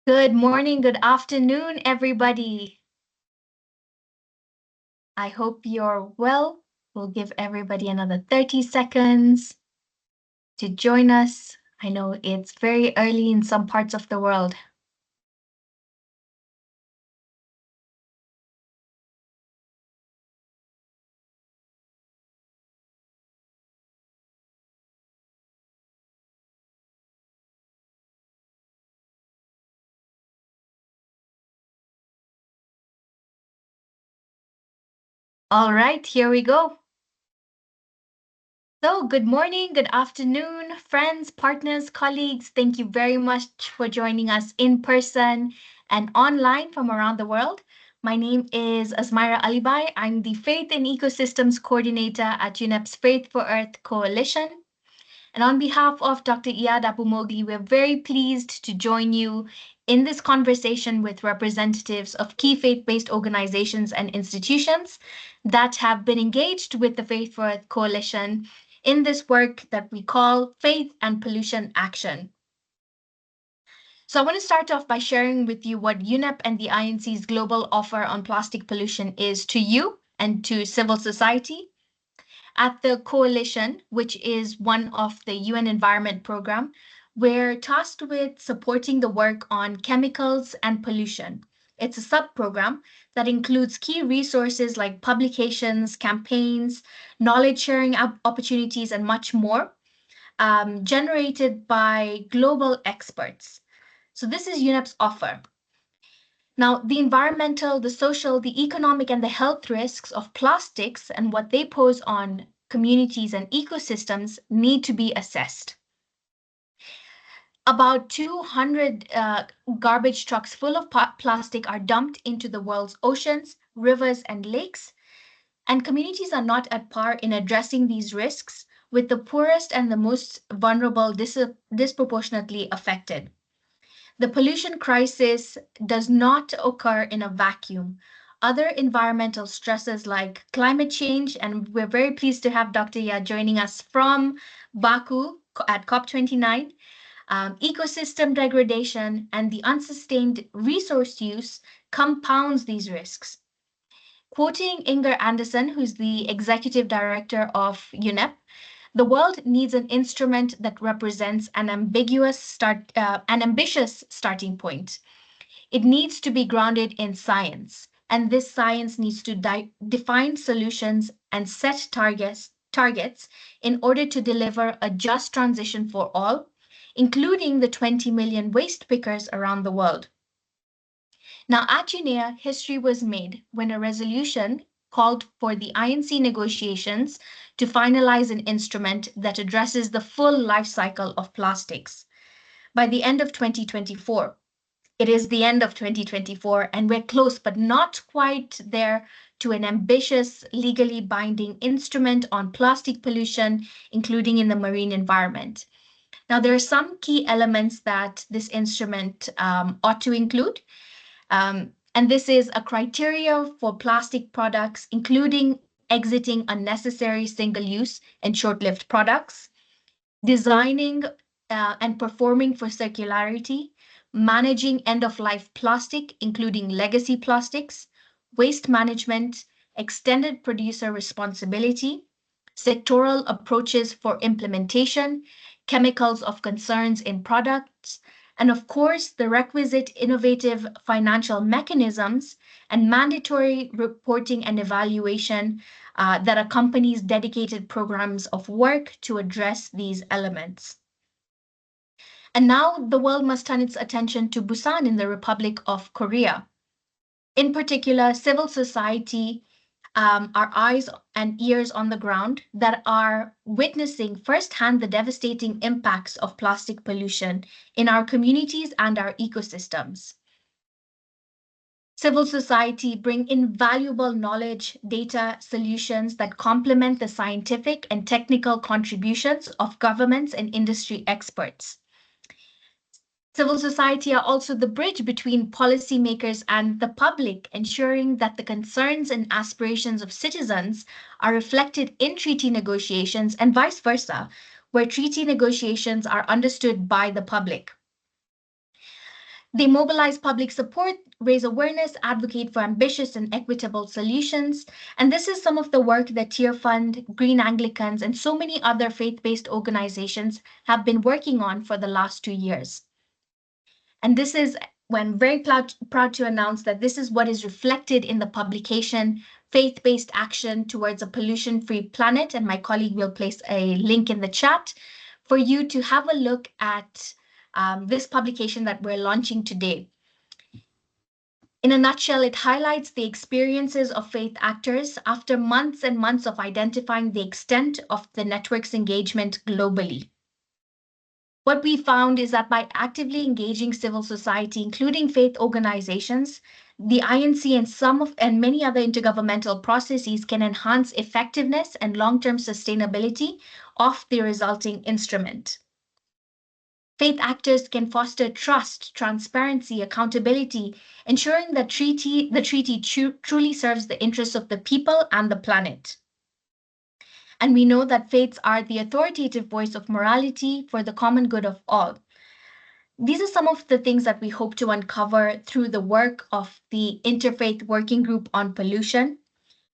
Good morning, good afternoon, everybody. I hope you're well. We'll give everybody another 30 seconds to join us. I know it's very early in some parts of the world. All right, here we go. So, good morning, good afternoon, friends, partners, colleagues. Thank you very much for joining us in person and online from around the world. My name is Asmaira Alibai. I'm the Faith and Ecosystems Coordinator at UNEP's Faith for Earth Coalition. And on behalf of Dr. Iyad Abumogli, we're very pleased to join you in this conversation with representatives of key faith-based organizations and institutions that have been engaged with the Faith for Earth Coalition in this work that we call Faith and Pollution Action. So I want to start off by sharing with you what UNEP and the INC's global offer on plastic pollution is to you and to civil society. At the coalition, which is one of the UN Environment Program, we're tasked with supporting the work on chemicals and pollution. It's a sub-program that includes key resources like publications, campaigns, knowledge sharing opportunities, and much more, generated by global experts. So this is UNEP's offer. Now, the environmental, the social, the economic, and the health risks of plastics and what they pose on communities and ecosystems need to be assessed. About 200 garbage trucks full of plastic are dumped into the world's oceans, rivers, and lakes, and communities are not at par in addressing these risks, with the poorest and the most vulnerable disproportionately affected. The pollution crisis does not occur in a vacuum. Other environmental stresses like climate change, and we're very pleased to have Dr. Ya joining us from Baku at COP29, ecosystem degradation, and the unsustained resource use compounds these risks. Quoting Inger Anderson, who's the executive director of UNEP, the world needs an instrument that represents an ambitious starting point. It needs to be grounded in science, and this science needs to define solutions and set targets in order to deliver a just transition for all, including the 20 million waste pickers around the world. Now, at UNEA, history was made when a resolution called for the INC negotiations to finalize an instrument that addresses the full life cycle of plastics. By the end of 2024, it is the end of 2024, and we're close, but not quite there, to an ambitious, legally binding instrument on plastic pollution, including in the marine environment. Now, there are some key elements that this instrument ought to include. And this is a criteria for plastic products, including exiting unnecessary single-use and short-lived products, designing and performing for circularity, managing end-of-life plastic, including legacy plastics, waste management, extended producer responsibility, sectoral approaches for implementation, chemicals of concerns in products, and of course, the requisite innovative financial mechanisms and mandatory reporting and evaluation that accompanies dedicated programs of work to address these elements. And now the world must turn its attention to Busan in the Republic of Korea. In particular, civil society, our eyes and ears on the ground that are witnessing firsthand the devastating impacts of plastic pollution in our communities and our ecosystems. Civil society bring invaluable knowledge, data, solutions that complement the scientific and technical contributions of governments and industry experts. Civil society are also the bridge between policymakers and the public, ensuring that the concerns and aspirations of citizens are reflected in treaty negotiations and vice versa, where treaty negotiations are understood by the public. They mobilize public support, raise awareness, advocate for ambitious and equitable solutions. And this is some of the work that Tear Fund, Green Anglicans, and so many other faith-based organizations have been working on for the last 2 years. And this is when very proud to announce that this is what is reflected in the publication Faith-Based Action Towards a Pollution-Free Planet. And my colleague will place a link in the chat for you to have a look at this publication that we're launching today. In a nutshell, it highlights the experiences of faith actors after months and months of identifying the extent of the network's engagement globally. What we found is that by actively engaging civil society, including faith organizations, the INC and many other intergovernmental processes can enhance effectiveness and long-term sustainability of the resulting instrument. Faith actors can foster trust, transparency, accountability, ensuring that the treaty truly serves the interests of the people and the planet. And we know that faiths are the authoritative voice of morality for the common good of all. These are some of the things that we hope to uncover through the work of the Interfaith Working Group on Pollution.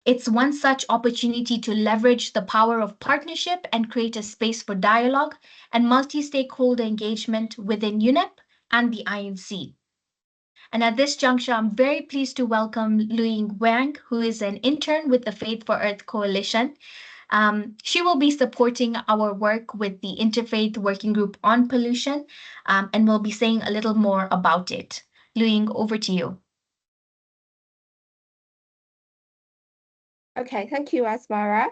It's one such opportunity to leverage the power of partnership and create a space for dialogue and multi-stakeholder engagement within UNEP and the INC. And at this juncture, I'm very pleased to welcome Luying Wang, who is an intern with the Faith for Earth Coalition. She will be supporting our work with the Interfaith Working Group on Pollution, and will be saying a little more about it. Luying, over to you. Okay, thank you, Asmara.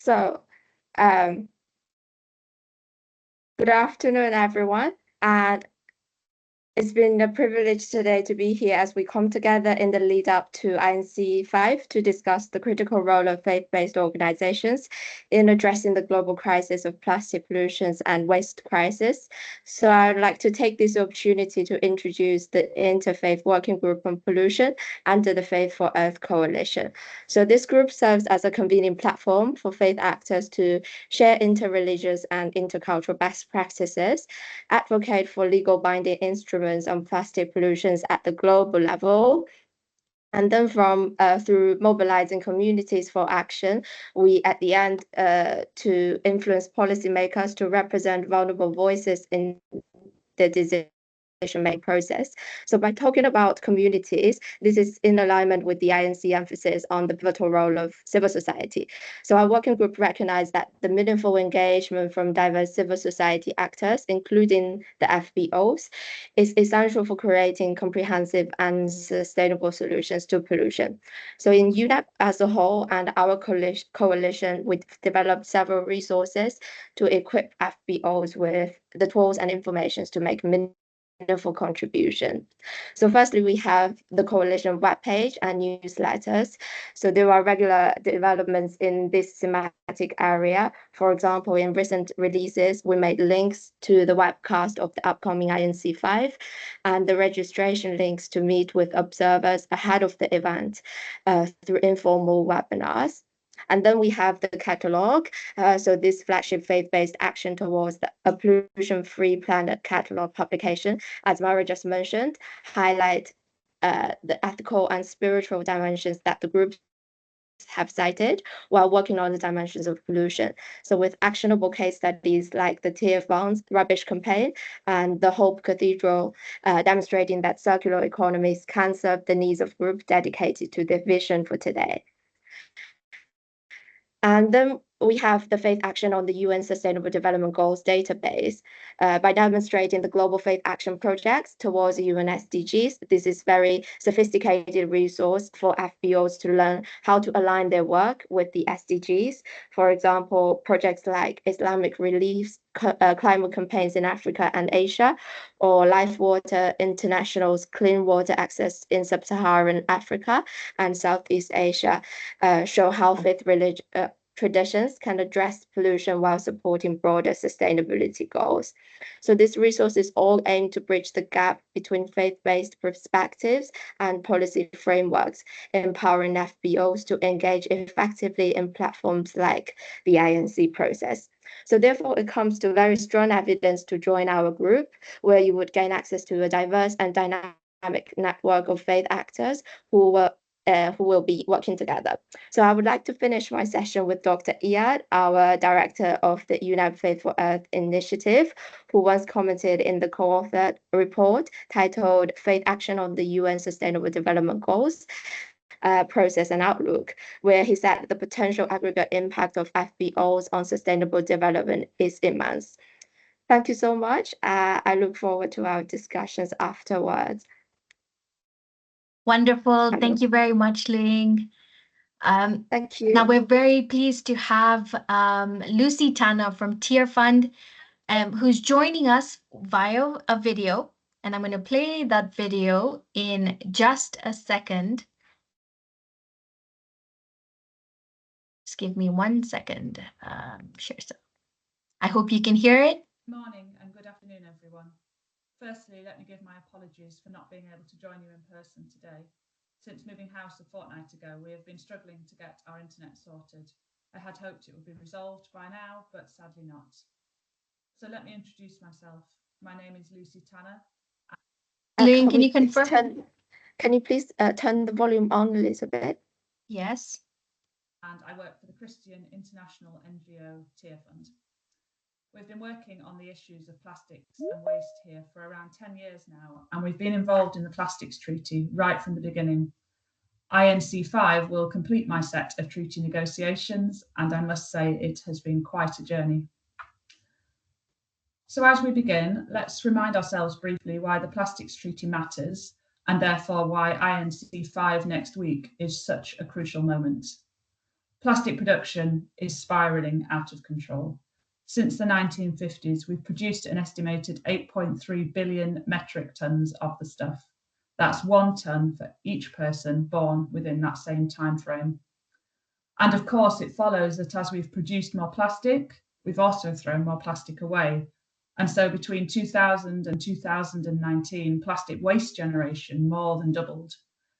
So, good afternoon, everyone. And it's been a privilege today to be here as we come together in the lead up to INC 5 to discuss the critical role of faith-based organizations in addressing the global crisis of plastic pollution and waste crisis. So I'd like to take this opportunity to introduce the Interfaith Working Group on Pollution under the Faith for Earth Coalition. So this group serves as a convening platform for faith actors to share interreligious and intercultural best practices, advocate for legal binding instruments on plastic pollutions at the global level. And then through mobilizing communities for action, we at the end to influence policymakers to represent vulnerable voices in the decision-making process. So by talking about communities, this is in alignment with the INC emphasis on the pivotal role of civil society. So our working group recognized that the meaningful engagement from diverse civil society actors, including the FBOs, is essential for creating comprehensive and sustainable solutions to pollution. So in UNEP as a whole and our coalition, we've developed several resources to equip FBOs with the tools and information to make meaningful contribution. So firstly, we have the coalition webpage and newsletters. So there are regular developments in this thematic area. For example, in recent releases, we made links to the webcast of the upcoming INC 5 and the registration links to meet with observers ahead of the event through informal webinars. And then we have the catalog. So this flagship faith-based action towards a pollution-free planet catalog publication, as Mara just mentioned, highlight the ethical and spiritual dimensions that the groups have cited while working on the dimensions of pollution. So with actionable case studies like the Tear Fund's rubbish campaign and the Hope Cathedral, demonstrating that circular economies can serve the needs of groups dedicated to their vision for today. And then we have the faith action on the UN Sustainable Development Goals database by demonstrating the global faith action projects towards the UN SDGs. This is very sophisticated resource for FBOs to learn how to align their work with the SDGs. For example, projects like Islamic Relief's climate campaigns in Africa and Asia, or Life Water International's clean water access in sub-Saharan Africa and Southeast Asia show how traditions can address pollution while supporting broader sustainability goals. So these resources all aim to bridge the gap between faith-based perspectives and policy frameworks, empowering FBOs to engage effectively in platforms like the INC process. So therefore, it comes to very strong evidence to join our group, where you would gain access to a diverse and dynamic network of faith actors who will be working together. So I would like to finish my session with Dr. Iyad, our director of the UNEP Faith for Earth initiative, who once commented in the co-authored report titled Faith Action on the UN Sustainable Development Goals, Process and Outlook, where he said the potential aggregate impact of FBOs on sustainable development is immense. Thank you so much. I look forward to our discussions afterwards. Wonderful. Thank you very much, Ling. Thank you. Now we're very pleased to have Lucy Tanner from Tier Fund, who's joining us via a video. And I'm going to play that video in just a second. Just give me 1 second. Share so. I hope you can hear it. Good morning and good afternoon, everyone. Firstly, let me give my apologies for not being able to join you in person today. Since moving house a fortnight ago, we have been struggling to get our internet sorted. I had hoped it would be resolved by now, but sadly not. So let me introduce myself. My name is Lucy Tanner. Ling, can you confirm? Can you please turn the volume on a little bit? Yes. And I work for the Christian International NGO Tier Fund. We've been working on the issues of plastics and waste here for around 10 years now, and we've been involved in the Plastics Treaty right from the beginning. INC 5 will complete my set of treaty negotiations, and I must say it has been quite a journey. So as we begin, let's remind ourselves briefly why the Plastics Treaty matters, and therefore why INC 5 next week is such a crucial moment. Plastic production is spiralling out of control. Since the 1950s, we've produced an estimated 8.3 billion metric tons of the stuff. That's 1 ton for each person born within that same time frame. And of course, it follows that as we've produced more plastic, we've also thrown more plastic away. And so between 2000 and 2019, plastic waste generation more than doubled.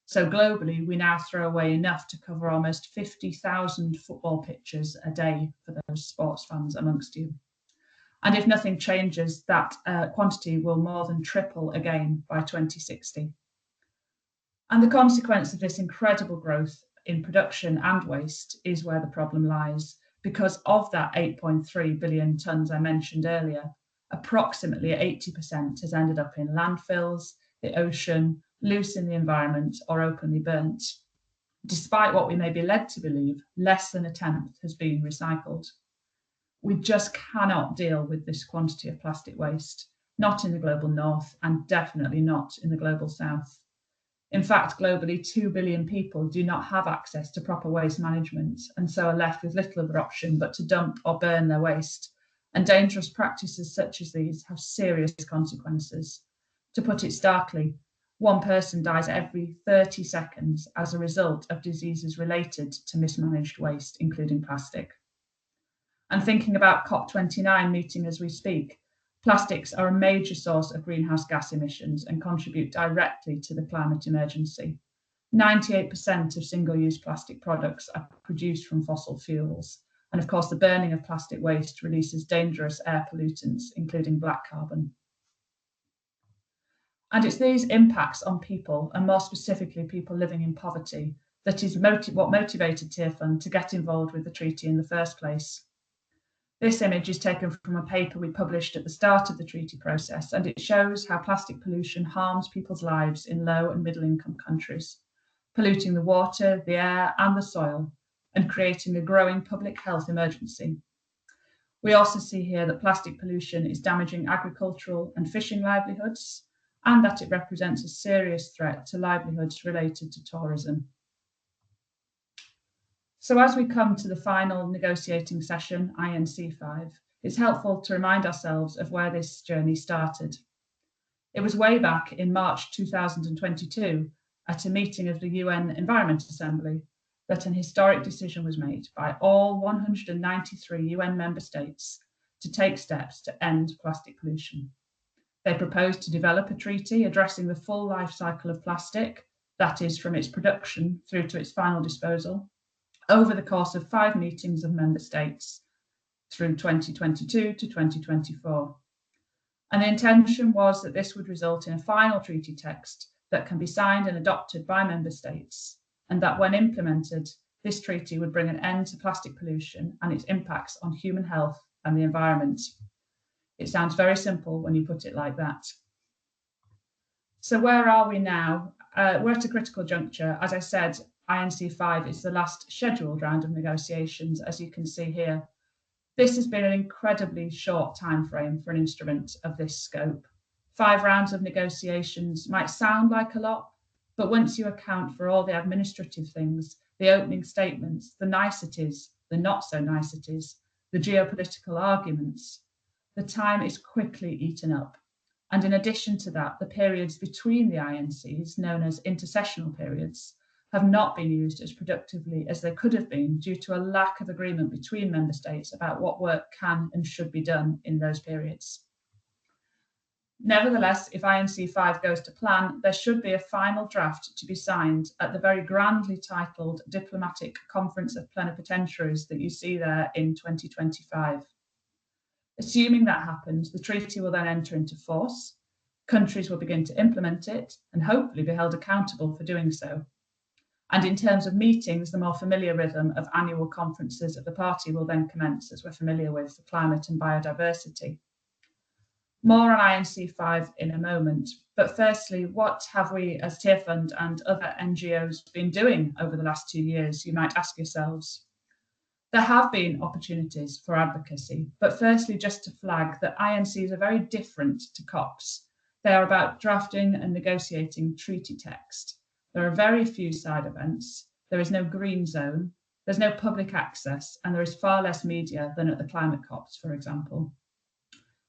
So globally, we now throw away enough to cover almost 50,000 football pitches a day for those sports fans amongst you. And if nothing changes, that quantity will more than triple again by 2060. And the consequence of this incredible growth in production and waste is where the problem lies, because of that 8.3 billion tonnes I mentioned earlier, approximately 80% has ended up in landfills, the ocean, loose in the environment, or openly burnt. Despite what we may be led to believe, less than a tenth has been recycled. We just cannot deal with this quantity of plastic waste, not in the global north and definitely not in the global south. In fact, globally, 2 billion people do not have access to proper waste management and so are left with little other option but to dump or burn their waste. And dangerous practices such as these have serious consequences. To put it starkly, 1 person dies every 30 seconds as a result of diseases related to mismanaged waste, including plastic. And thinking about COP29 meeting as we speak, plastics are a major source of greenhouse gas emissions and contribute directly to the climate emergency. 98% of single-use plastic products are produced from fossil fuels. And of course, the burning of plastic waste releases dangerous air pollutants, including black carbon. And it's these impacts on people, and more specifically people living in poverty, that is what motivated Tier Fund to get involved with the treaty in the first place. This image is taken from a paper we published at the start of the treaty process, and it shows how plastic pollution harms people's lives in low and middle income countries, polluting the water, the air, and the soil, and creating a growing public health emergency. We also see here that plastic pollution is damaging agricultural and fishing livelihoods, and that it represents a serious threat to livelihoods related to tourism. So as we come to the final negotiating session, INC 5, it's helpful to remind ourselves of where this journey started. It was way back in March 2022 at a meeting of the UN Environment Assembly that an historic decision was made by all 193 UN member states to take steps to end plastic pollution. They proposed to develop a treaty addressing the full life cycle of plastic, that is, from its production through to its final disposal, over the course of 5 meetings of member states through 2022 to 2024. And the intention was that this would result in a final treaty text that can be signed and adopted by member states, and that when implemented, this treaty would bring an end to plastic pollution and its impacts on human health and the environment. It sounds very simple when you put it like that. So where are we now? We're at a critical juncture. As I said, INC 5 is the last scheduled round of negotiations, as you can see here. This has been an incredibly short time frame for an instrument of this scope. 5 rounds of negotiations might sound like a lot, but once you account for all the administrative things, the opening statements, the niceties, the not so niceties, the geopolitical arguments, the time is quickly eaten up. And in addition to that, the periods between the INCs, known as intersessional periods, have not been used as productively as they could have been due to a lack of agreement between member states about what work can and should be done in those periods. Nevertheless, if INC 5 goes to plan, there should be a final draft to be signed at the very grandly titled Diplomatic Conference of Plenipotentiaries that you see there in 2025. Assuming that happens, the treaty will then enter into force, countries will begin to implement it, and hopefully be held accountable for doing so. And in terms of meetings, the more familiar rhythm of annual conferences of the party will then commence, as we're familiar with, for climate and biodiversity. More on INC 5 in a moment, but firstly, what have we as Tear Fund and other NGOs been doing over the last 2 years, you might ask yourselves? There have been opportunities for advocacy, but firstly, just to flag that INCs are very different to COPs. They are about drafting and negotiating treaty text. There are very few side events. There is no green zone. There's no public access, and there is far less media than at the climate COPs, for example.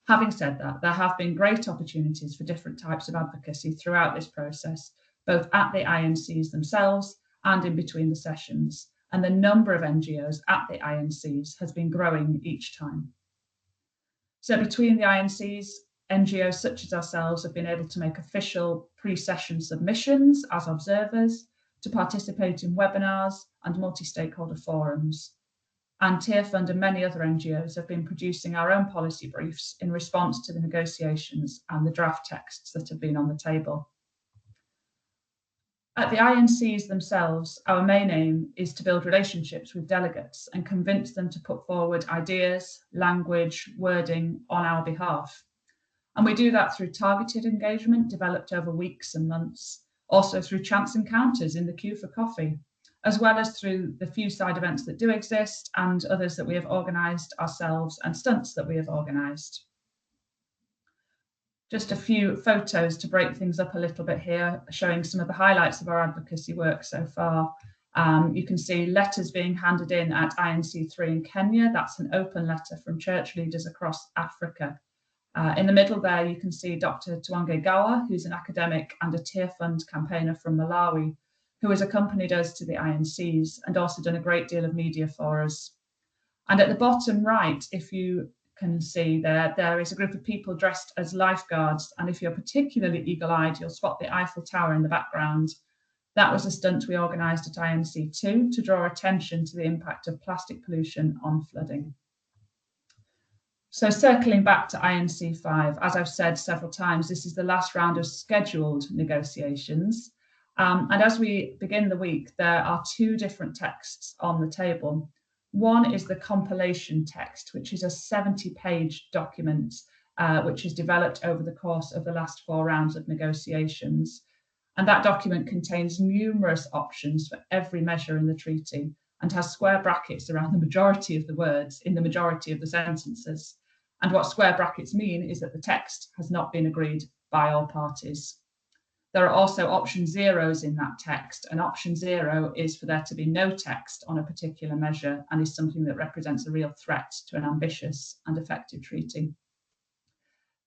Having said that, there have been great opportunities for different types of advocacy throughout this process, both at the INCs themselves and in between the sessions. And the number of NGOs at the INCs has been growing each time. So between the INCs, NGOs such as ourselves have been able to make official pre-session submissions as observers, to participate in webinars and multi-stakeholder forums. And Tear Fund and many other NGOs have been producing our own policy briefs in response to the negotiations and the draft texts that have been on the table. At the INCs themselves, our main aim is to build relationships with delegates and convince them to put forward ideas, language, wording on our behalf. And we do that through targeted engagement developed over weeks and months, also through chance encounters in the queue for coffee, as well as through the few side events that do exist and others that we have organised ourselves and stunts that we have organised. Just a few photos to break things up a little bit here, showing some of the highlights of our advocacy work so far. You can see letters being handed in at INC 3 in Kenya. That's an open letter from church leaders across Africa. In the middle there, you can see Dr. Twange Gawa, who's an academic and a Tear Fund campaigner from Malawi, who has accompanied us to the INCs and also done a great deal of media for us. And at the bottom right, if you can see there is a group of people dressed as lifeguards, and if you're particularly eagle-eyed, you'll spot the Eiffel Tower in the background. That was a stunt we organised at INC 2 to draw attention to the impact of plastic pollution on flooding. So circling back to INC 5, as I've said several times, this is the last round of scheduled negotiations. And as we begin the week, there are 2 different texts on the table. One is the compilation text, which is a 70-page document which is developed over the course of the last 4 rounds of negotiations. And that document contains numerous options for every measure in the treaty and has square brackets around the majority of the words in the majority of the sentences. And what square brackets mean is that the text has not been agreed by all parties. There are also option zeros in that text, and option 0 is for there to be no text on a particular measure and is something that represents a real threat to an ambitious and effective treaty.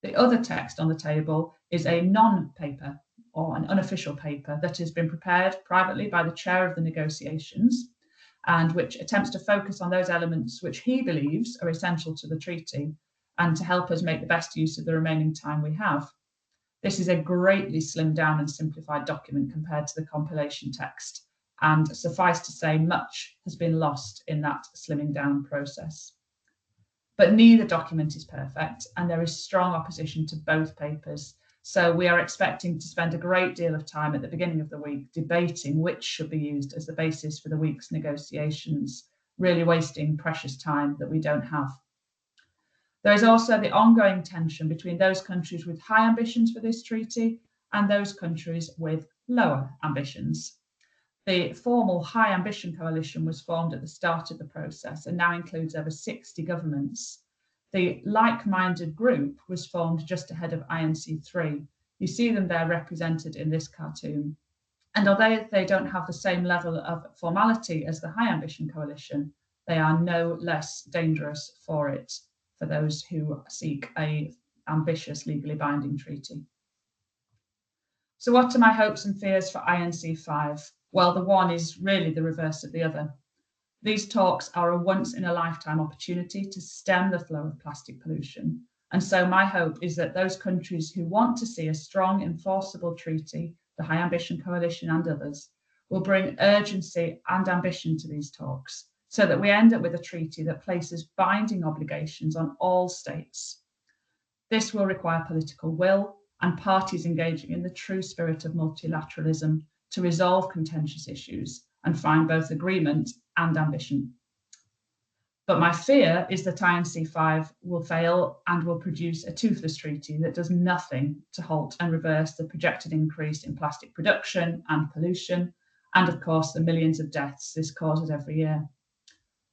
The other text on the table is a non-paper or an unofficial paper that has been prepared privately by the chair of the negotiations, and which attempts to focus on those elements which he believes are essential to the treaty and to help us make the best use of the remaining time we have. This is a greatly slimmed down and simplified document compared to the compilation text, and suffice to say, much has been lost in that slimming down process. But neither document is perfect, and there is strong opposition to both papers. So we are expecting to spend a great deal of time at the beginning of the week debating which should be used as the basis for the week's negotiations, really wasting precious time that we don't have. There is also the ongoing tension between those countries with high ambitions for this treaty and those countries with lower ambitions. The formal High Ambition Coalition was formed at the start of the process and now includes over 60 governments. The like-minded group was formed just ahead of INC3. You see them there represented in this cartoon. And although they don't have the same level of formality as the High Ambition Coalition, they are no less dangerous for it, for those who seek an ambitious, legally binding treaty. So what are my hopes and fears for INC5? Well, the one is really the reverse of the other. These talks are a once-in-a-lifetime opportunity to stem the flow of plastic pollution. And so my hope is that those countries who want to see a strong, enforceable treaty, the High Ambition Coalition and others, will bring urgency and ambition to these talks, so that we end up with a treaty that places binding obligations on all states. This will require political will and parties engaging in the true spirit of multilateralism to resolve contentious issues and find both agreement and ambition. But my fear is that INC5 will fail and will produce a toothless treaty that does nothing to halt and reverse the projected increase in plastic production and pollution, and of course the millions of deaths this causes every year.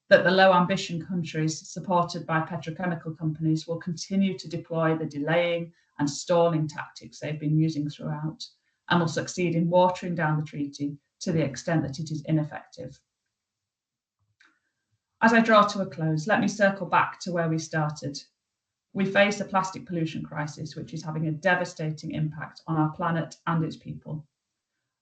That the low ambition countries supported by petrochemical companies will continue to deploy the delaying and stalling tactics they've been using throughout, and will succeed in watering down the treaty to the extent that it is ineffective. As I draw to a close, let me circle back to where we started. We face a plastic pollution crisis which is having a devastating impact on our planet and its people.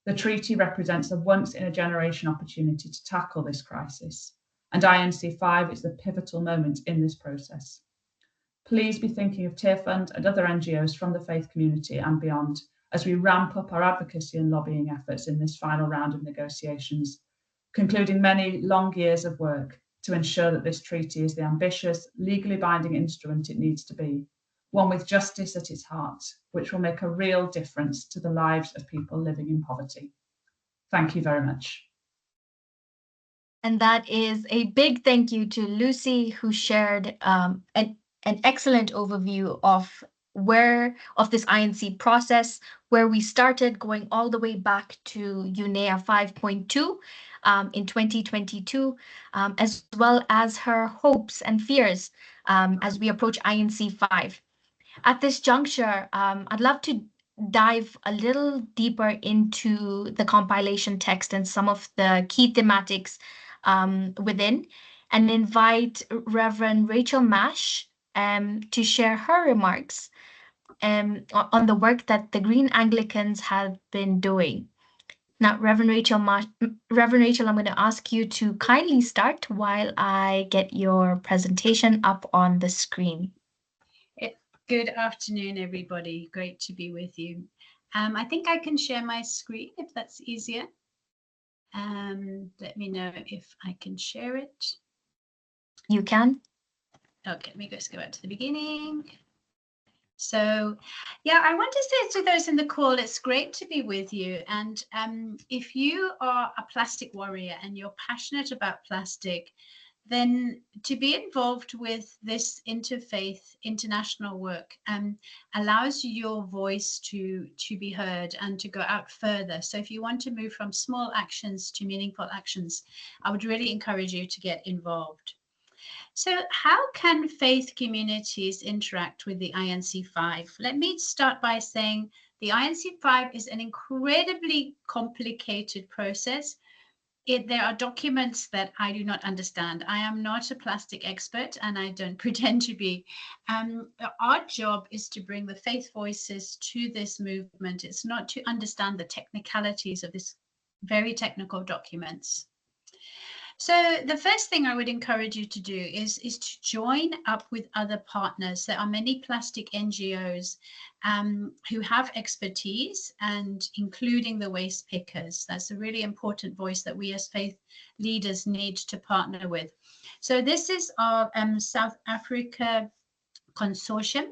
The treaty represents a once-in-a-generation opportunity to tackle this crisis, and INC5 is the pivotal moment in this process. Please be thinking of Tearfund and other NGOs from the faith community and beyond as we ramp up our advocacy and lobbying efforts in this final round of negotiations, concluding many long years of work to ensure that this treaty is the ambitious, legally binding instrument it needs to be, one with justice at its heart, which will make a real difference to the lives of people living in poverty. Thank you very much. And that is a big thank you to Lucy, who shared an excellent overview of this INC process, where we started going all the way back to UNEP 5.2 in 2022, as well as her hopes and fears as we approach INC 5. At this juncture, I'd love to dive a little deeper into the compilation text and some of the key thematics within, and invite Reverend Rachel Mash to share her remarks on the work that the Green Anglicans have been doing. Now, Reverend Rachel, I'm going to ask you to kindly start while I get your presentation up on the screen. Good afternoon, everybody. Great to be with you. I think I can share my screen if that's easier. Let me know if I can share it. You can. Okay, let me just go back to the beginning. So, yeah, I want to say to those in the call, it's great to be with you. And if you are a plastic warrior and you're passionate about plastic, then to be involved with this interfaith international work allows your voice to be heard and to go out further. So if you want to move from small actions to meaningful actions, I would really encourage you to get involved. So how can faith communities interact with the INC5? Let me start by saying the INC5 is an incredibly complicated process. There are documents that I do not understand. I am not a plastic expert and I don't pretend to be. Our job is to bring the faith voices to this movement. It's not to understand the technicalities of this very technical documents. So the first thing I would encourage you to do is to join up with other partners. There are many plastic NGOs who have expertise, and including the waste pickers. That's a really important voice that we as faith leaders need to partner with. So this is our South Africa consortium,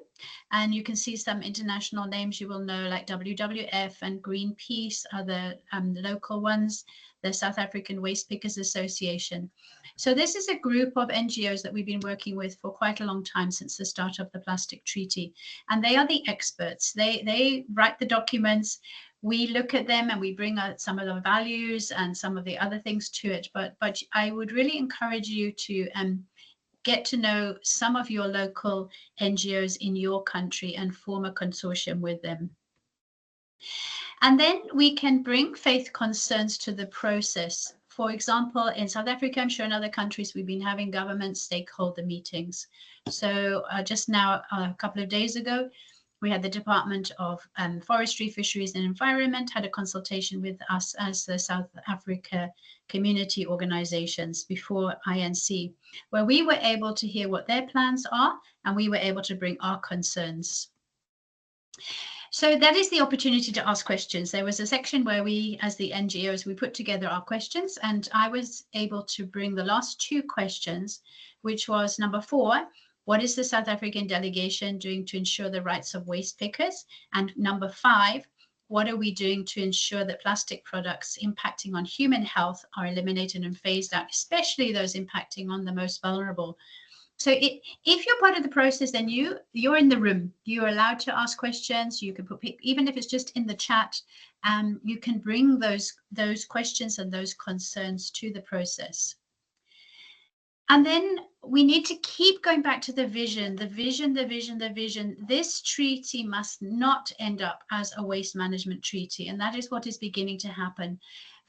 and you can see some international names you will know, like WWF and Greenpeace are the local ones, the South African Waste Pickers Association. So this is a group of NGOs that we've been working with for quite a long time, since the start of the plastic treaty, and they are the experts. They write the documents, we look at them, and we bring out some of the values and some of the other things to it. But I would really encourage you to get to know some of your local NGOs in your country and form a consortium with them. And then we can bring faith concerns to the process. For example, in South Africa, I'm sure in other countries, we've been having government stakeholder meetings. So just now, a couple of days ago, we had the Department of Forestry, Fisheries and Environment had a consultation with us as the South Africa community organizations before INC, where we were able to hear what their plans are, and we were able to bring our concerns. So that is the opportunity to ask questions. There was a section where we, as the NGOs, we put together our questions, and I was able to bring the last two questions, which was number 4, what is the South African delegation doing to ensure the rights of waste pickers? And number 5, what are we doing to ensure that plastic products impacting on human health are eliminated and phased out, especially those impacting on the most vulnerable? So if you're part of the process, then you're in the room. You're allowed to ask questions. You can put, even if it's just in the chat, you can bring those questions and those concerns to the process. And then we need to keep going back to the vision, the vision, the vision, the vision. This treaty must not end up as a waste management treaty. And that is what is beginning to happen.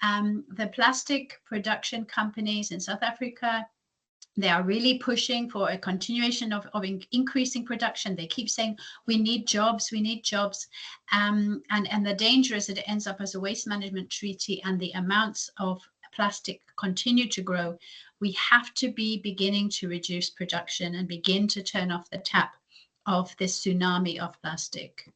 The plastic production companies in South Africa, they are really pushing for a continuation of increasing production. They keep saying, we need jobs, we need jobs. And the danger is that it ends up as a waste management treaty and the amounts of plastic continue to grow. We have to be beginning to reduce production and begin to turn off the tap of this tsunami of plastic.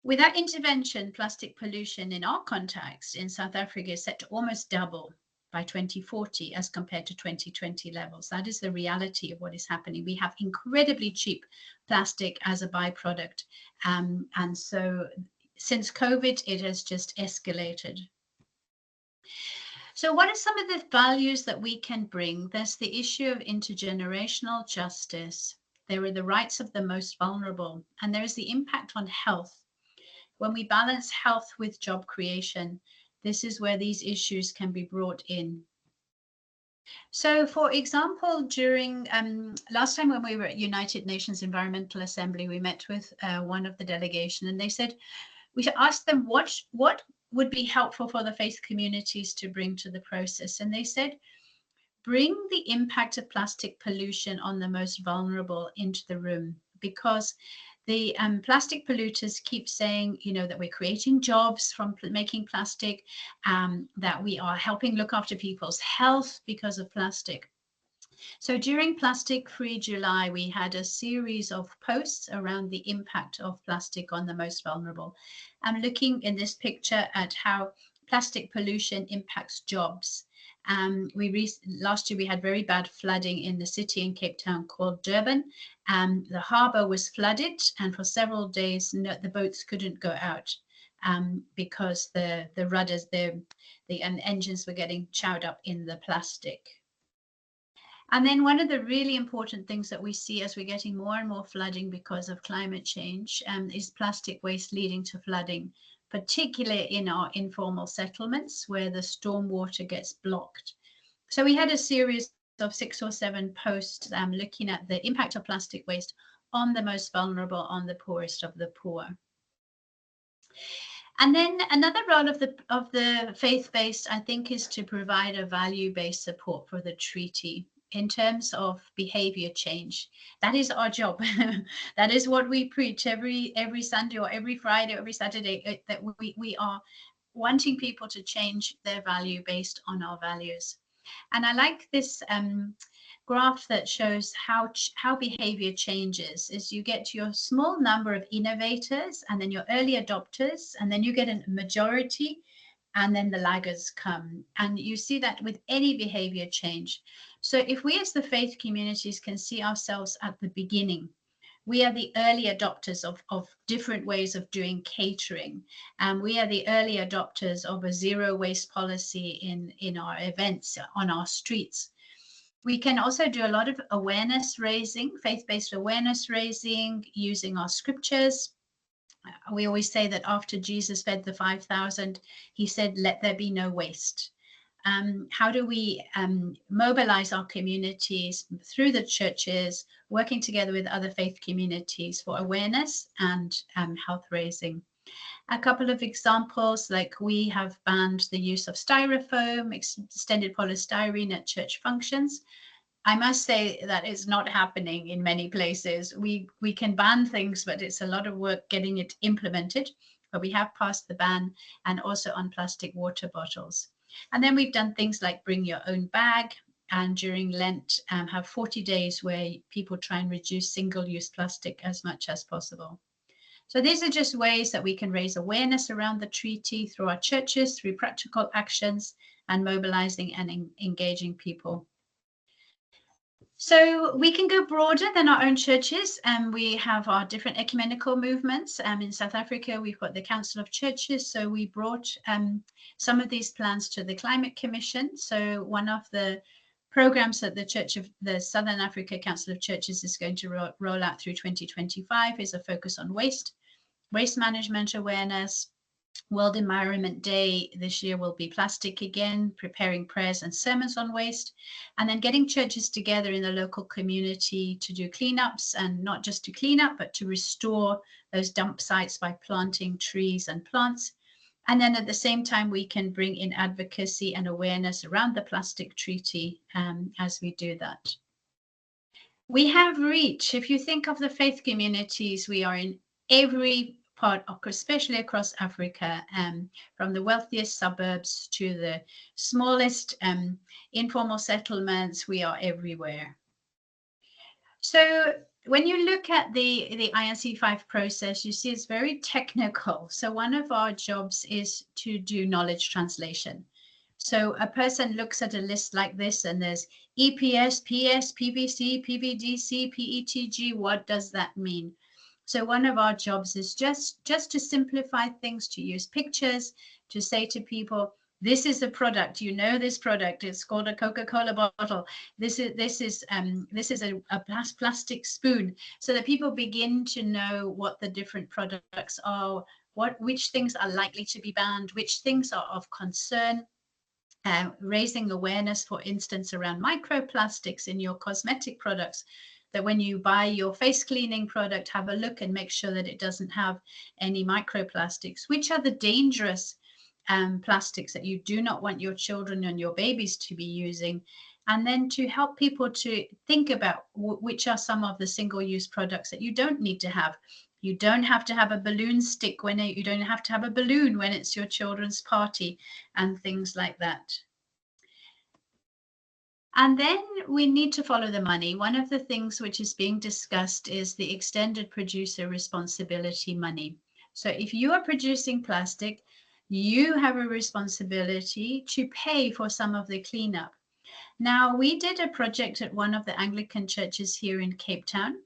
Without intervention, plastic pollution in our context in South Africa is set to almost double by 2040 as compared to 2020 levels. That is the reality of what is happening. We have incredibly cheap plastic as a byproduct. And so since COVID, it has just escalated. So what are some of the values that we can bring? There's the issue of intergenerational justice. There are the rights of the most vulnerable, and there is the impact on health. When we balance health with job creation, this is where these issues can be brought in. So, for example, during last time when we were at United Nations Environmental Assembly, we met with one of the delegation, and they said we should ask them what would be helpful for the faith communities to bring to the process. And they said, bring the impact of plastic pollution on the most vulnerable into the room, because the plastic polluters keep saying, you know, that we're creating jobs from making plastic, that we are helping look after people's health because of plastic. So during Plastic Free July, we had a series of posts around the impact of plastic on the most vulnerable. I'm looking in this picture at how plastic pollution impacts jobs. Last year we had very bad flooding in the city in Cape Town called Durban. The harbour was flooded, and for several days the boats couldn't go out because the rudders, the engines were getting chowed up in the plastic. And then one of the really important things that we see as we're getting more and more flooding because of climate change is plastic waste leading to flooding, particularly in our informal settlements where the storm water gets blocked. So we had a series of 6 or 7 posts looking at the impact of plastic waste on the most vulnerable, on the poorest of the poor. And then another role of the faith-based, I think, is to provide a value-based support for the treaty in terms of behavior change. That is our job. That is what we preach every Sunday or every Friday or every Saturday, that we are wanting people to change their value based on our values. And I like this graph that shows how behavior changes. Is you get your small number of innovators and then your early adopters, and then you get a majority, and then the laggers come. And you see that with any behavior change. So if we as the faith communities can see ourselves at the beginning, we are the early adopters of different ways of doing catering. And we are the early adopters of a zero waste policy in our events on our streets. We can also do a lot of awareness raising, faith-based awareness raising, using our scriptures. We always say that after Jesus fed the 5,000, he said, let there be no waste. How do we mobilize our communities through the churches, working together with other faith communities for awareness and health raising? A couple of examples, like we have banned the use of styrofoam, extended polystyrene at church functions. I must say that is not happening in many places. We can ban things, but it's a lot of work getting it implemented. But we have passed the ban, and also on plastic water bottles. And then we've done things like bring your own bag, and during Lent have 40 days where people try and reduce single-use plastic as much as possible. So these are just ways that we can raise awareness around the treaty through our churches, through practical actions, and mobilizing and engaging people. So we can go broader than our own churches, and we have our different ecumenical movements. In South Africa, we've got the Council of Churches. So we brought some of these plans to the Climate Commission. So one of the programs that the Southern Africa Council of Churches is going to roll out through 2025 is a focus on waste management awareness. World Environment Day this year will be plastic again, preparing prayers and sermons on waste, and then getting churches together in the local community to do cleanups, and not just to clean up, but to restore those dump sites by planting trees and plants. And then at the same time, we can bring in advocacy and awareness around the plastic treaty as we do that. We have reach. If you think of the faith communities, we are in every part, especially across Africa, from the wealthiest suburbs to the smallest informal settlements, we are everywhere. So when you look at the INC5 process, you see it's very technical. So one of our jobs is to do knowledge translation. So a person looks at a list like this, and there's EPS, PS, PVC, PVDC, PETG. What does that mean? So one of our jobs is just to simplify things, to use pictures, to say to people, this is a product, you know this product, it's called a Coca-Cola bottle. This is a plastic spoon, so that people begin to know what the different products are, which things are likely to be banned, which things are of concern. Raising awareness, for instance, around microplastics in your cosmetic products, that when you buy your face cleaning product, have a look and make sure that it doesn't have any microplastics, which are the dangerous plastics that you do not want your children and your babies to be using. And then to help people to think about which are some of the single-use products that you don't need to have. You don't have to have a balloon stick you don't have to have a balloon when it's your children's party, and things like that. And then we need to follow the money. One of the things which is being discussed is the extended producer responsibility money. So if you are producing plastic, you have a responsibility to pay for some of the cleanup. Now, we did a project at one of the Anglican churches here in Cape Town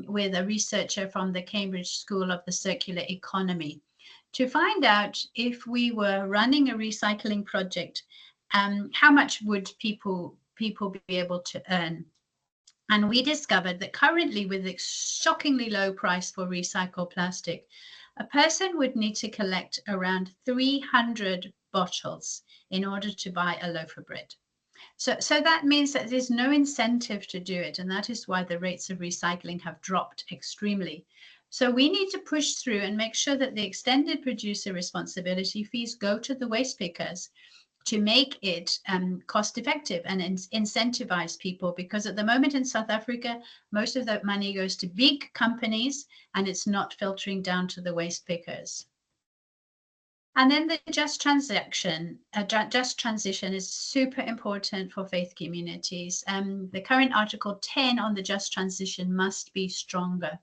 with a researcher from the Cambridge School of the Circular Economy to find out, if we were running a recycling project, how much would people be able to earn. And we discovered that currently, with a shockingly low price for recycled plastic, a person would need to collect around 300 bottles in order to buy a loaf of bread. So that means that there's no incentive to do it, and that is why the rates of recycling have dropped extremely. So we need to push through and make sure that the extended producer responsibility fees go to the waste pickers to make it cost effective and incentivize people, because at the moment in South Africa, most of that money goes to big companies and it's not filtering down to the waste pickers. And then the just transition is super important for faith communities. The current Article 10 on the just transition must be stronger.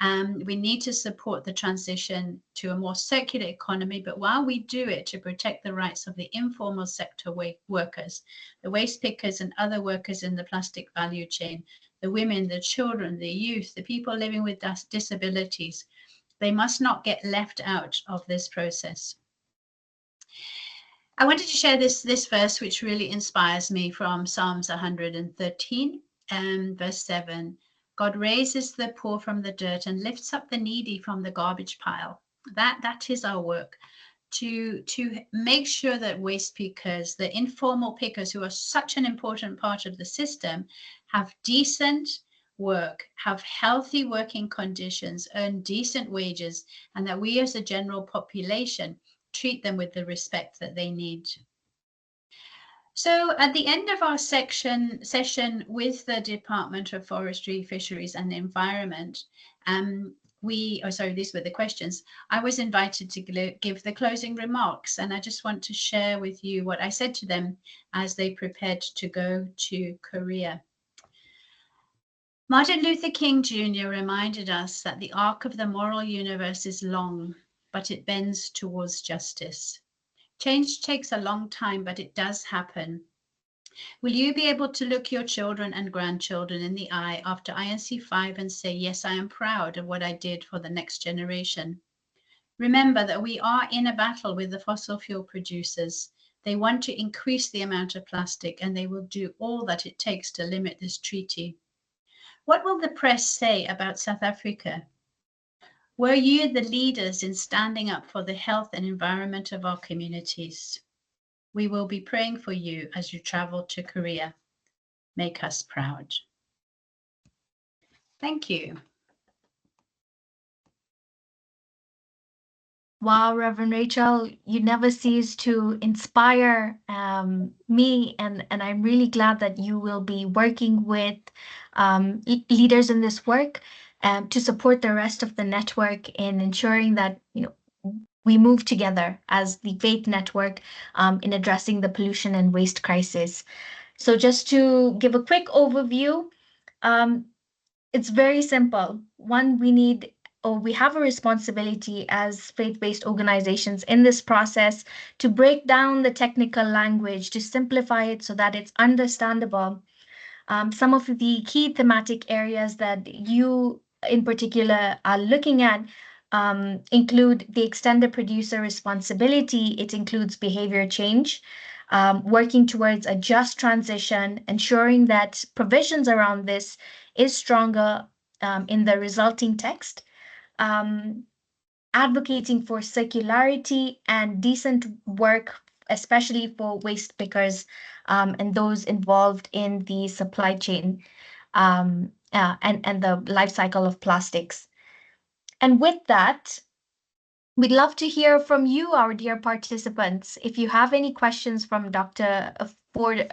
We need to support the transition to a more circular economy, but while we do it, to protect the rights of the informal sector workers, the waste pickers and other workers in the plastic value chain, the women, the children, the youth, the people living with disabilities, they must not get left out of this process. I wanted to share this verse, which really inspires me, from Psalms 113, verse 7. God raises the poor from the dirt and lifts up the needy from the garbage pile. That is our work, to make sure that waste pickers, the informal pickers who are such an important part of the system, have decent work, have healthy working conditions, earn decent wages, and that we as a general population treat them with the respect that they need. So at the end of our session with the Department of Forestry, Fisheries and Environment, these were the questions. I was invited to give the closing remarks, and I just want to share with you what I said to them as they prepared to go to Korea. Martin Luther King Jr. reminded us that the arc of the moral universe is long, but it bends towards justice. Change takes a long time, but it does happen. Will you be able to look your children and grandchildren in the eye after INC 5 and say, yes, I am proud of what I did for the next generation? Remember that we are in a battle with the fossil fuel producers. They want to increase the amount of plastic, and they will do all that it takes to limit this treaty. What will the press say about South Africa? Were you the leaders in standing up for the health and environment of our communities? We will be praying for you as you travel to Korea. Make us proud. Thank you. Wow, Reverend Rachel, you never cease to inspire me, and I'm really glad that you will be working with leaders in this work to support the rest of the network in ensuring that we move together as the Faith Network in addressing the pollution and waste crisis. So just to give a quick overview, it's very simple. One, we have a responsibility as faith-based organizations in this process to break down the technical language, to simplify it so that it's understandable. Some of the key thematic areas that you in particular are looking at include the extended producer responsibility. It includes behavior change, working towards a just transition, ensuring that provisions around this is stronger in the resulting text, advocating for circularity and decent work, especially for waste pickers and those involved in the supply chain and the life cycle of plastics. And with that, we'd love to hear from you, our dear participants. If you have any questions from Dr. Ford,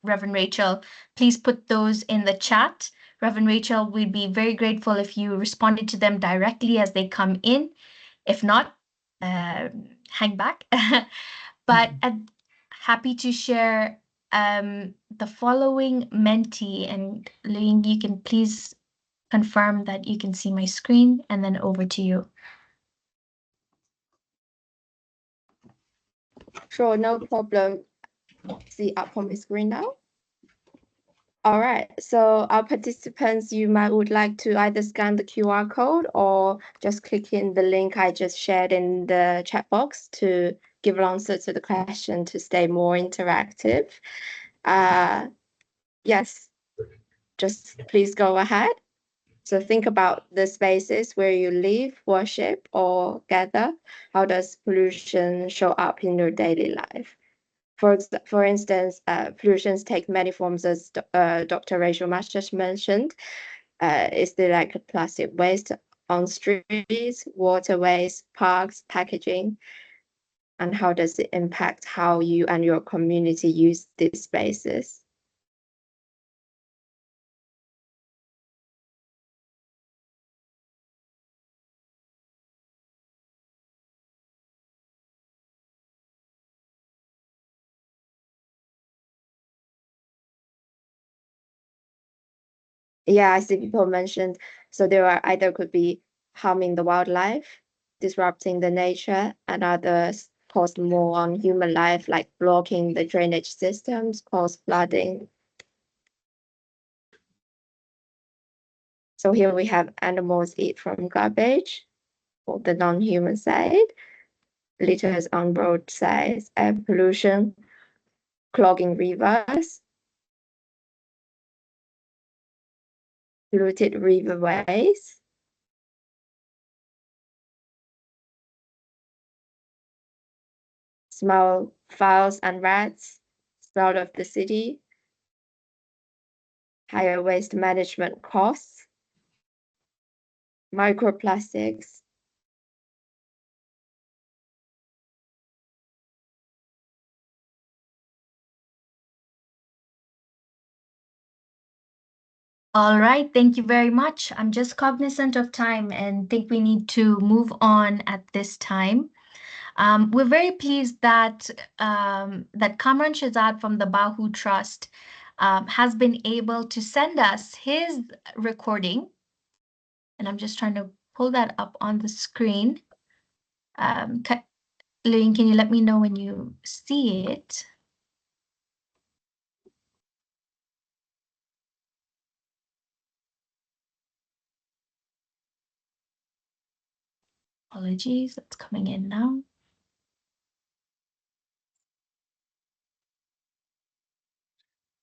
Reverend Rachel, please put those in the chat. Reverend Rachel, we'd be very grateful if you responded to them directly as they come in. If not, hang back. But happy to share the following mentee. And Ling, you can please confirm that you can see my screen, and then over to you. Sure, no problem. See up on the screen now. All right, so our participants, you would like to either scan the QR code or just click in the link I just shared in the chat box to give an answer to the question to stay more interactive. Yes, just please go ahead. So think about the spaces where you live, worship, or gather. How does pollution show up in your daily life? For instance, pollutions take many forms, as Dr. Rachel Mash just mentioned. Is there like a plastic waste on streets, waterways, parks, packaging? And how does it impact how you and your community use these spaces? Yeah, I see people mentioned. So there are either could be harming the wildlife, disrupting the nature, and others cost more on human life, like blocking the drainage systems, cause flooding. So here we have animals eat from garbage, for the non-human side, litters on roadsides, air pollution, clogging rivers, polluted riverways, smell fowls and rats, smell of the city, higher waste management costs, microplastics, All right, thank you very much. I'm just cognizant of time and think we need to move on at this time. We're very pleased that that Kamran Shahzad from the Bahu Trust has been able to send us his recording, and I'm just trying to pull that up on the screen. Lillian, can you let me know when you see it? Apologies, that's coming in now.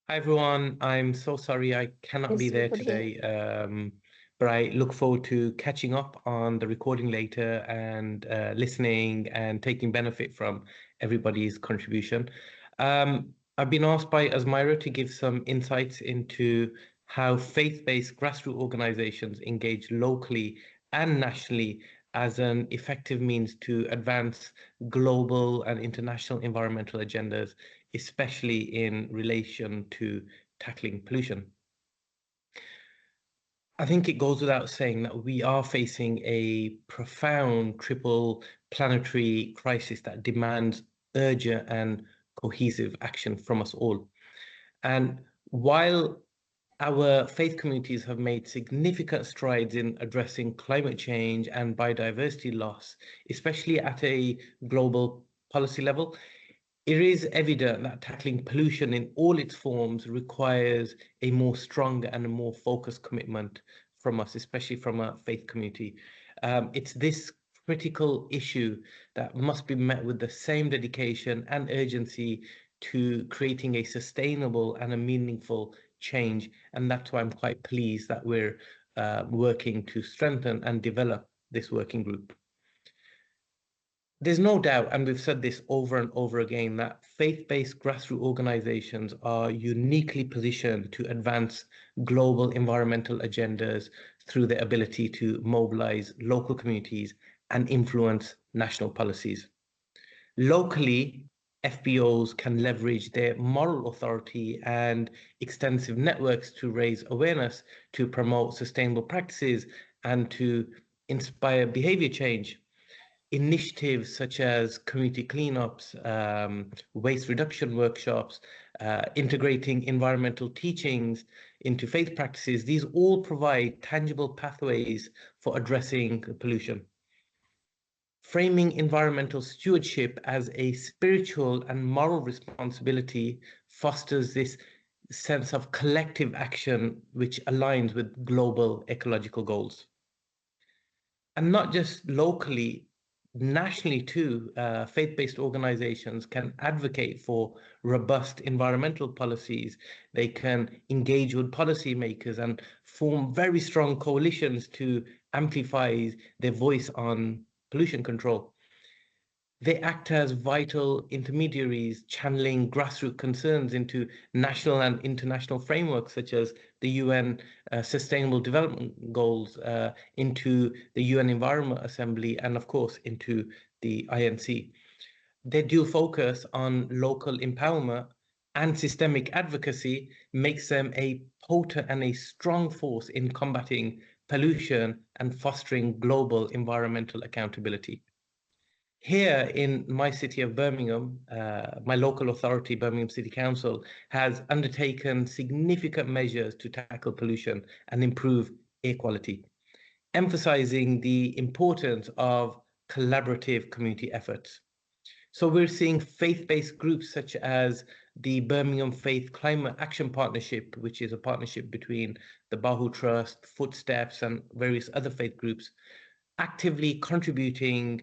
Hi everyone, I'm so sorry I cannot be there today, but I look forward to catching up on the recording later and listening and taking benefit from everybody's contribution. I've been asked by Asmira to give some insights into how faith-based grassroots organizations engage locally and nationally as an effective means to advance global and international environmental agendas, especially in relation to tackling pollution. I think it goes without saying that we are facing a profound triple planetary crisis that demands urgent and cohesive action from us all. And while our faith communities have made significant strides in addressing climate change and biodiversity loss, especially at a global policy level, it is evident that tackling pollution in all its forms requires a more strong and a more focused commitment from us, especially from a faith community. It's this critical issue that must be met with the same dedication and urgency to creating a sustainable and a meaningful change. And that's why I'm quite pleased that we're working to strengthen and develop this working group. There's no doubt, and we've said this over and over again, that faith-based grassroots organizations are uniquely positioned to advance global environmental agendas through their ability to mobilize local communities and influence national policies. Locally, FBOs can leverage their moral authority and extensive networks to raise awareness, to promote sustainable practices, and to inspire behavior change. Initiatives such as community cleanups, waste reduction workshops, integrating environmental teachings into faith practices, these all provide tangible pathways for addressing pollution. Framing environmental stewardship as a spiritual and moral responsibility fosters this sense of collective action which aligns with global ecological goals. And not just locally, nationally too, faith-based organizations can advocate for robust environmental policies. They can engage with policymakers and form very strong coalitions to amplify their voice on pollution control. They act as vital intermediaries, channeling grassroots concerns into national and international frameworks, such as the UN Sustainable Development Goals, into the UN Environment Assembly, and of course, into the INC. Their dual focus on local empowerment and systemic advocacy makes them a potent and a strong force in combating pollution and fostering global environmental accountability. Here in my city of Birmingham, my local authority, Birmingham City Council, has undertaken significant measures to tackle pollution and improve air quality, emphasizing the importance of collaborative community efforts. So we're seeing faith-based groups such as the Birmingham Faith Climate Action Partnership, which is a partnership between the Bahu Trust, Footsteps, and various other faith groups, actively contributing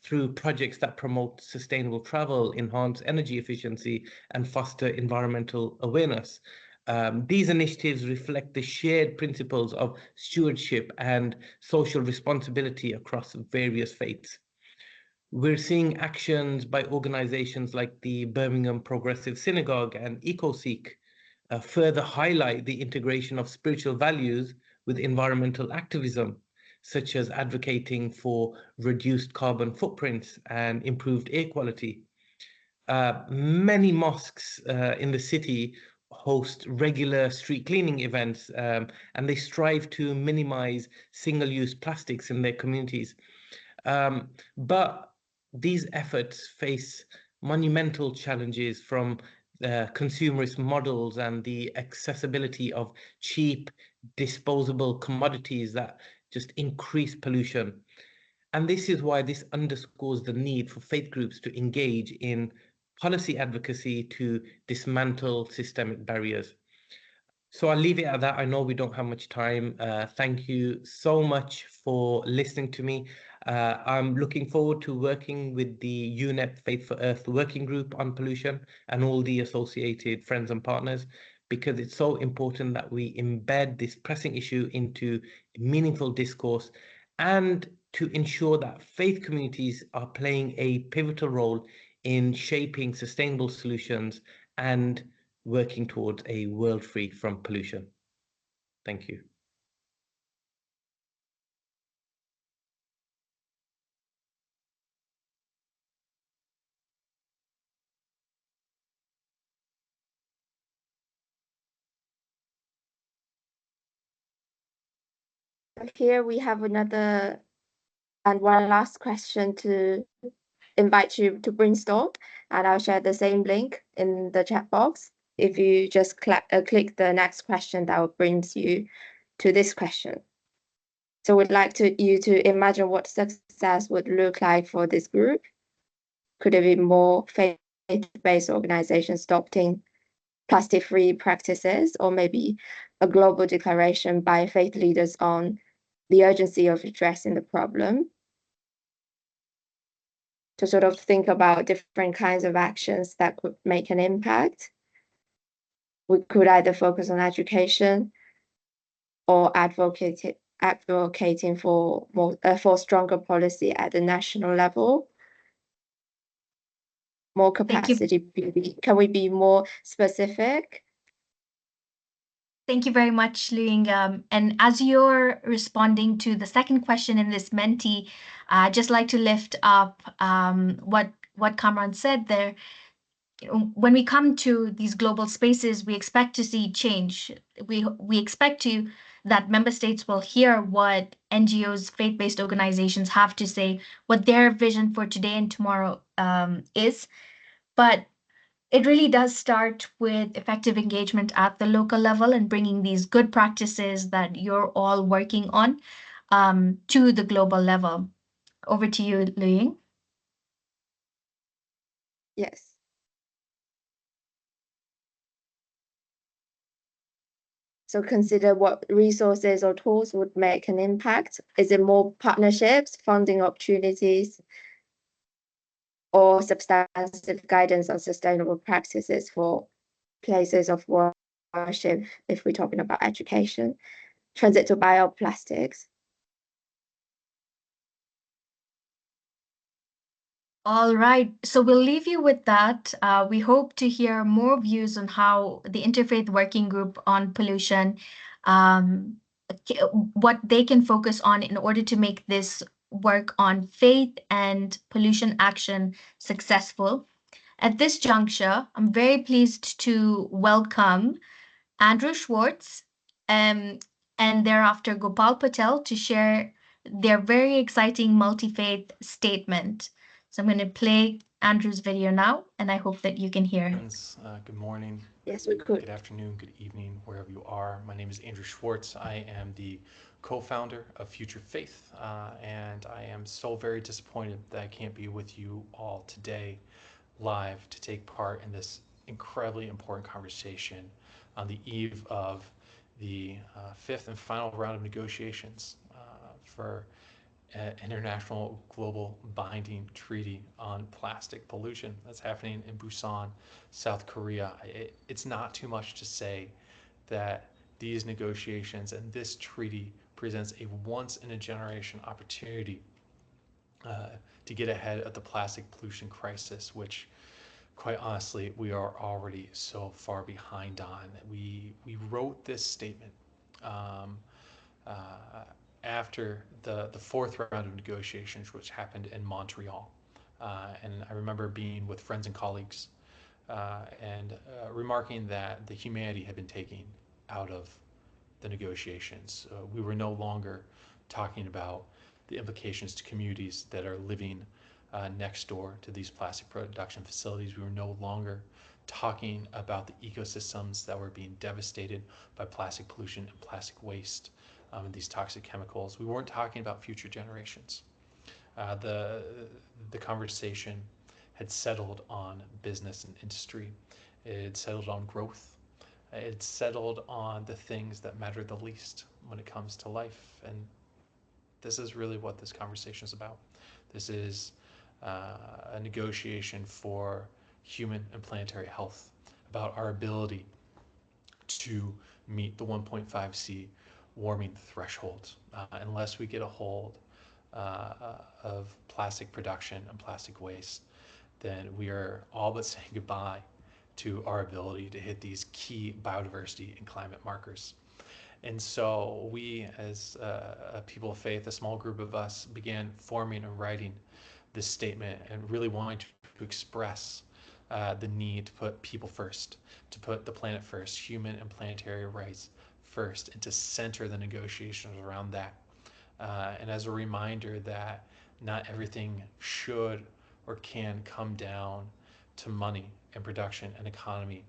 through projects that promote sustainable travel, enhance energy efficiency, and foster environmental awareness. These initiatives reflect the shared principles of stewardship and social responsibility across various faiths. We're seeing actions by organizations like the Birmingham Progressive Synagogue and EcoSeek further highlight the integration of spiritual values with environmental activism, such as advocating for reduced carbon footprints and improved air quality. Many mosques in the city host regular street cleaning events, and they strive to minimize single-use plastics in their communities. But these efforts face monumental challenges from consumerist models and the accessibility of cheap, disposable commodities that just increase pollution. And this is why this underscores the need for faith groups to engage in policy advocacy to dismantle systemic barriers. So I'll leave it at that. I know we don't have much time. Thank you so much for listening to me. I'm looking forward to working with the UNEP Faith for Earth working group on pollution and all the associated friends and partners, because it's so important that we embed this pressing issue into meaningful discourse and to ensure that faith communities are playing a pivotal role in shaping sustainable solutions and working towards a world free from pollution. Thank you. Here we have another and one last question to invite you to brainstorm, and I'll share the same link in the chat box. If you just click the next question, that will bring you to this question. So we'd like you to imagine what success would look like for this group. Could it be more faith-based organizations adopting plastic-free practices, or maybe a global declaration by faith leaders on the urgency of addressing the problem? To sort of think about different kinds of actions that could make an impact. We could either focus on education or advocating for stronger policy at the national level. More capacity. Can we be more specific? Thank you very much, Luing. And as you're responding to the second question in this Menti, I'd just like to lift up what Kamran said there. When we come to these global spaces, we expect to see change. We expect that member states will hear what NGOs, faith-based organizations have to say, what their vision for today and tomorrow is. But it really does start with effective engagement at the local level and bringing these good practices that you're all working on to the global level. Over to you, Luing. Yes. So consider what resources or tools would make an impact. Is it more partnerships, funding opportunities, or substantive guidance on sustainable practices for places of worship, if we're talking about education, transit to bioplastics? All right, so we'll leave you with that. We hope to hear more views on how the Interfaith Working Group on Pollution, what they can focus on in order to make this work on faith and pollution action successful. At this juncture, I'm very pleased to welcome Andrew Schwartz and thereafter Gopal Patel to share their very exciting multi-faith statement. So I'm going to play Andrew's video now, and I hope that you can hear him. Good morning. Yes, we could. Good afternoon, good evening, wherever you are. My name is Andrew Schwartz. I am the co-founder of Future Faith, and I am so very disappointed that I can't be with you all today live to take part in this incredibly important conversation on the eve of the fifth and final round of negotiations for international global binding treaty on plastic pollution that's happening in Busan, South Korea. It's not too much to say that these negotiations and this treaty presents a once in a generation opportunity to get ahead of the plastic pollution crisis, which quite honestly we are already so far behind on. We wrote this statement um, uh, after the fourth round of negotiations, which happened in Montreal. And I remember being with friends and colleagues and remarking that the humanity had been taken out of the negotiations. We were no longer talking about the implications to communities that are living next door to these plastic production facilities. We were no longer talking about the ecosystems that were being devastated by plastic pollution and plastic waste and these toxic chemicals. We weren't talking about future generations. The conversation had settled on business and industry. It had settled on growth. It settled on the things that matter the least when it comes to life. And this is really what this conversation is about. This is a negotiation for human and planetary health, about our ability to meet the 1.5C warming threshold. Unless we get a hold of plastic production and plastic waste, then we are all but saying goodbye to our ability to hit these key biodiversity and climate markers. And so we, as a people of faith, a small group of us, began forming and writing this statement and really wanting to express the need to put people first, to put the planet first, human and planetary rights first, and to center the negotiations around that. And as a reminder that not everything should or can come down to money and production and economy,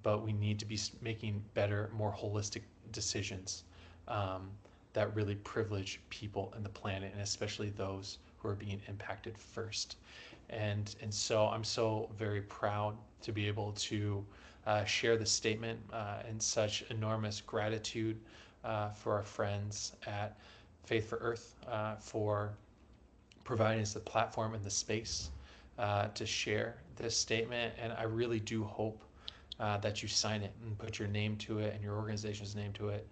but we need to be making better, more holistic decisions that really privilege people and the planet, and especially those who are being impacted first. And so I'm so very proud to be able to share this statement and such enormous gratitude for our friends at Faith for Earth for providing us the platform and the space to share this statement. And I really do hope that you sign it and put your name to it and your organization's name to it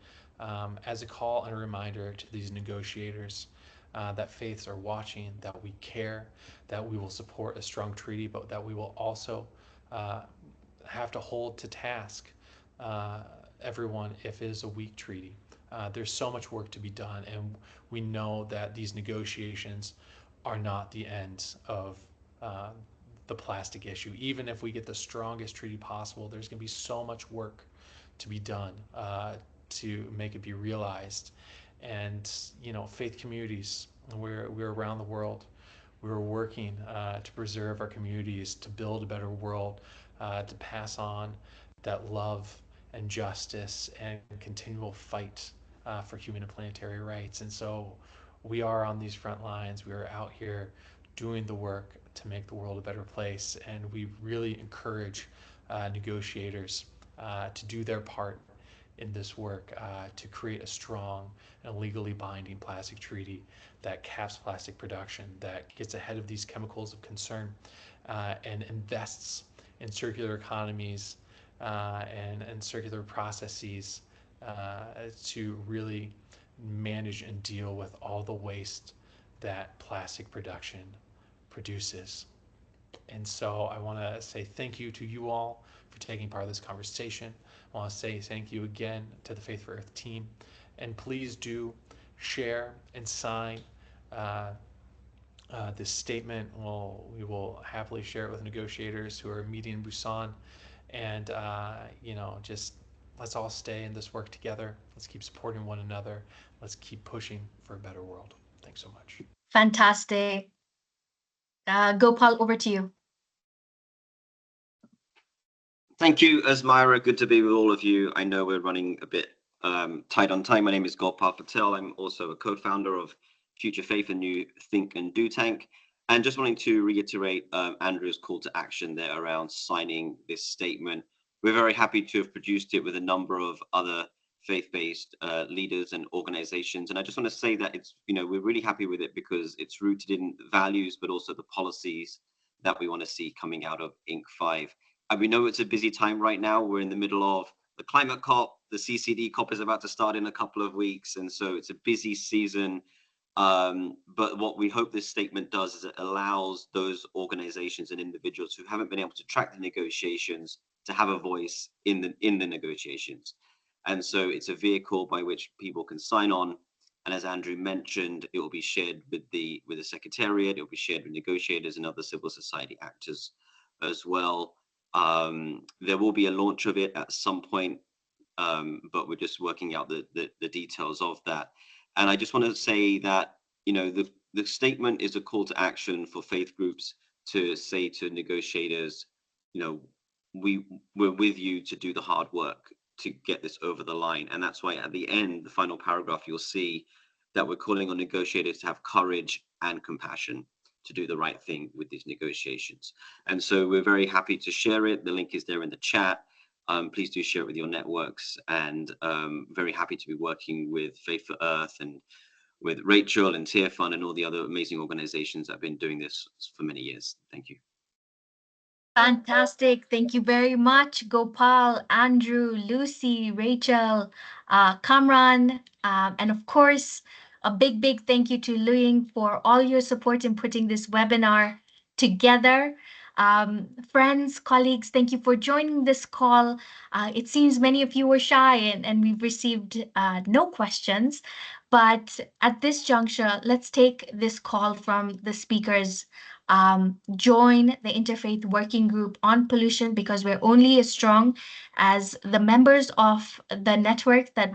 as a call and a reminder to these negotiators that faiths are watching, that we care, that we will support a strong treaty, but that we will also have to hold to task everyone if it is a weak treaty. There's so much work to be done, and we know that these negotiations are not the end of the plastic issue. Even if we get the strongest treaty possible, there's going to be so much work to be done to make it be realized. And faith communities, we're around the world. We're working to preserve our communities, to build a better world, to pass on that love and justice and continual fight for human and planetary rights. And so we are on these front lines. We are out here doing the work to make the world a better place. And we really encourage negotiators to do their part in this work to create a strong and legally binding plastic treaty that caps plastic production, that gets ahead of these chemicals of concern, and invests in circular economies and circular processes to really manage and deal with all the waste that plastic production produces. And so I want to say thank you to you all for taking part of this conversation. I want to say thank you again to the Faith for Earth team. And please do share and sign this statement. We will happily share it with negotiators who are meeting in Busan. And, just let's all stay in this work together. Let's keep supporting one another. Let's keep pushing for a better world. Thank you. Thanks so much. Fantastic. Gopal, over to you. Thank you, Asmira. Good to be with all of you. I know we're running a bit tight on time. My name is Gopal Patel. I'm also a co-founder of Future Faith and New Think and Do Tank. And just wanting to reiterate Andrew's call to action there around signing this statement. We're very happy to have produced it with a number of other faith-based leaders and organizations. And I just want to say that it's, we're really happy with it because it's rooted in values, but also the policies that we want to see coming out of Inc. 5. And we know it's a busy time right now. We're in the middle of the climate COP. The CCD COP is about to start in a couple of weeks. And so it's a busy season. But what we hope this statement does is it allows those organizations and individuals who haven't been able to track the negotiations to have a voice in the negotiations. And so it's a vehicle by which people can sign on. And as Andrew mentioned, it will be shared with the Secretariat. It will be shared with negotiators and other civil society actors as well. There will be a launch of it at some point, but we're just working out the details of that. And I just want to say that, the statement is a call to action for faith groups to say to negotiators, we're with you to do the hard work to get this over the line. And that's why at the end, the final paragraph, you'll see that we're calling on negotiators to have courage and compassion to do the right thing with these negotiations. And so we're very happy to share it. The link is there in the chat. Please do share it with your networks, and very happy to be working with Faith for Earth and with Rachel and Tear Fund and all the other amazing organizations that have been doing this for many years. Thank you. Fantastic. Thank you very much, Gopal, Andrew, Lucy, Rachel, Kamran, and of course, a big thank you to Luying for all your support in putting this webinar together. Friends, colleagues, thank you for joining this call. It seems many of you were shy and we've received no questions, but at this juncture, let's take this call from the speakers. Join the Interfaith Working Group on Pollution, because we're only as strong as the members of the network that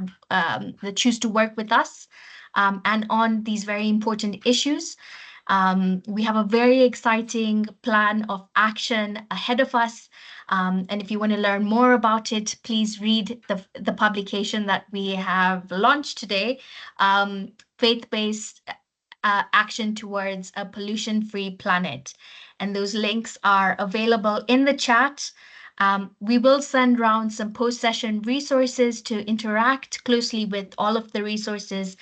choose to work with us and on these very important issues. We have a very exciting plan of action ahead of us. And if you want to learn more about it, please read the publication that we have launched today, Faith-Based Action Towards a Pollution-Free Planet. And those links are available in the chat. We will send around some post-session resources to interact closely with all of the resources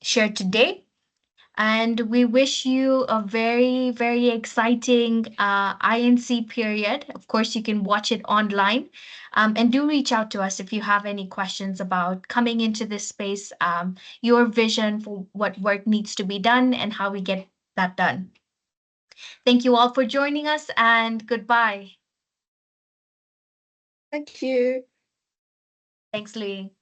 shared today. And we wish you a very exciting INC period. Of course, you can watch it online. And do reach out to us if you have any questions about coming into this space, your vision for what work needs to be done and how we get that done. Thank you all for joining us, and goodbye. Thank you. Thanks, Louis.